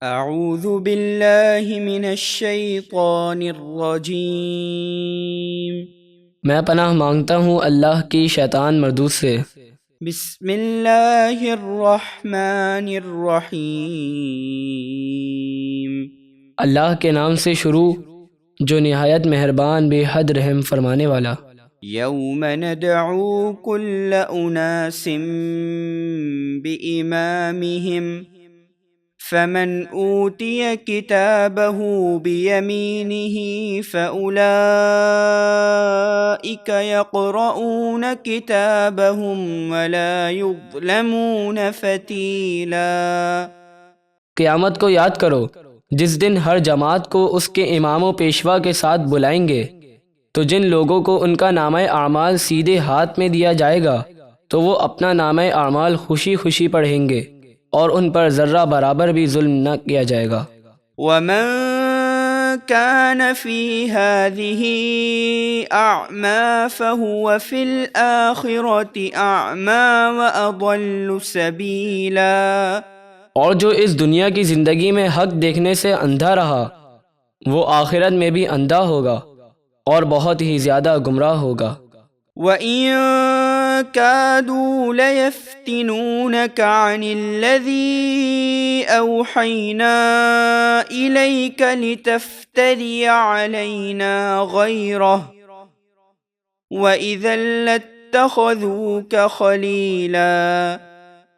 اعوذ باللہ من الشیطان الرجیم۔ میں پناہ مانگتا ہوں اللہ کی شیطان مردود سے۔ بسم اللہ الرحمن الرحیم۔ اللہ کے نام سے شروع جو نہایت مہربان بے حد رحم فرمانے والا۔ یوم ندعو کل اناس بإمامہم فمن اوتی کتابہ بیمینہ فأولئک یقرؤون کتابہم ولا یظلمون فتیلا۔ قیامت کو یاد کرو جس دن ہر جماعت کو اس کے امام و پیشوا کے ساتھ بلائیں گے، تو جن لوگوں کو ان کا نامہ اعمال سیدھے ہاتھ میں دیا جائے گا تو وہ اپنا نامہ اعمال خوشی خوشی پڑھیں گے اور ان پر ذرہ برابر بھی ظلم نہ کیا جائے گا۔ ومن كان في هذه أعمى فهو في الآخرة أعمى وأضل سبيلا۔ اور جو اس دنیا کی زندگی میں حق دیکھنے سے اندھا رہا وہ آخرت میں بھی اندھا ہوگا اور بہت ہی زیادہ گمراہ ہوگا۔ وَإِن كَادُوا لَيَفْتِنُونَكَ عَنِ الَّذِي أَوْحَيْنَا إِلَيْكَ لِتَفْتَرِيَ عَلَيْنَا غَيْرَهُ وَإِذًا لَاتَّخَذُوكَ خَلِيلًا۔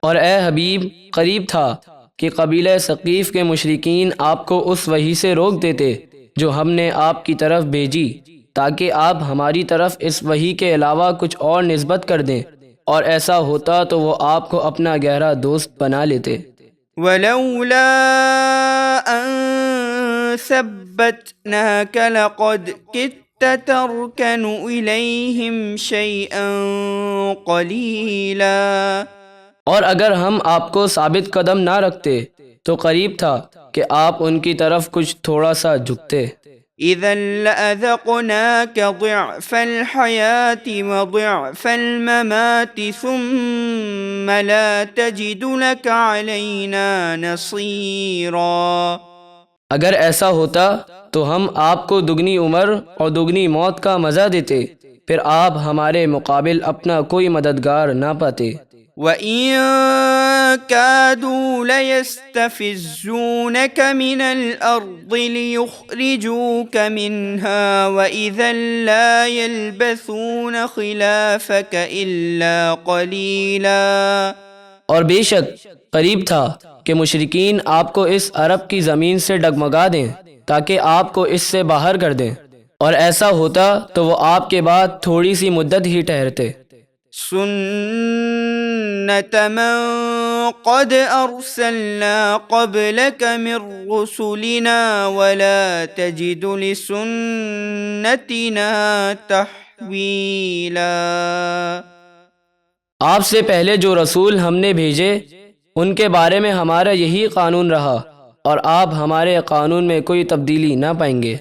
اور اے حبیب قریب تھا کہ قبیلہ ثقیف کے مشرکین آپ کو اس وحی سے روک دیتے جو ہم نے آپ کی طرف بھیجی، تاکہ آپ ہماری طرف اس وحی کے علاوہ کچھ اور نسبت کر دیں، اور ایسا ہوتا تو وہ آپ کو اپنا گہرا دوست بنا لیتے۔ وَلَوْلَا أَن ثَبَّتْنَاكَ لَقَدْ كِدتَّ تَرْكَنُ إِلَيْهِمْ شَيْئًا قَلِيلًا۔ اور اگر ہم آپ کو ثابت قدم نہ رکھتے تو قریب تھا کہ آپ ان کی طرف کچھ تھوڑا سا جھکتے۔ إِذًا لَأَذَقْنَاكَ ضِعْفَ الْحَيَاةِ وَضِعْفَ الْمَمَاتِ ثُمَّ لَا تَجِدُ لَكَ عَلَيْنَا نَصِيرًا۔ اگر ایسا ہوتا تو ہم آپ کو دگنی عمر اور دگنی موت کا مزہ دیتے، پھر آپ ہمارے مقابل اپنا کوئی مددگار نہ پاتے۔ وَإِن كَادُوا لَيَسْتَفِزُّونَكَ مِنَ الْأَرْضِ لِيُخْرِجُوكَ مِنْهَا وَإِذًا لَا يَلْبَثُونَ خِلَافَكَ إِلَّا قَلِيلًا۔ اور بے شک قریب تھا کہ مشرکین آپ کو اس عرب کی زمین سے ڈگمگا دیں تاکہ آپ کو اس سے باہر کر دیں، اور ایسا ہوتا تو وہ آپ کے بعد تھوڑی سی مدت ہی ٹھہرتے۔ سُنَّتَ مَن قَدْ أَرْسَلْنَا قَبْلَكَ مِن رُّسُلِنَا وَلَا تَجِدُ لِسُنَّتِنَا تَحْوِيلًا۔ آپ سے پہلے جو رسول ہم نے بھیجے ان کے بارے میں ہمارا یہی قانون رہا، اور آپ ہمارے قانون میں کوئی تبدیلی نہ پائیں گے۔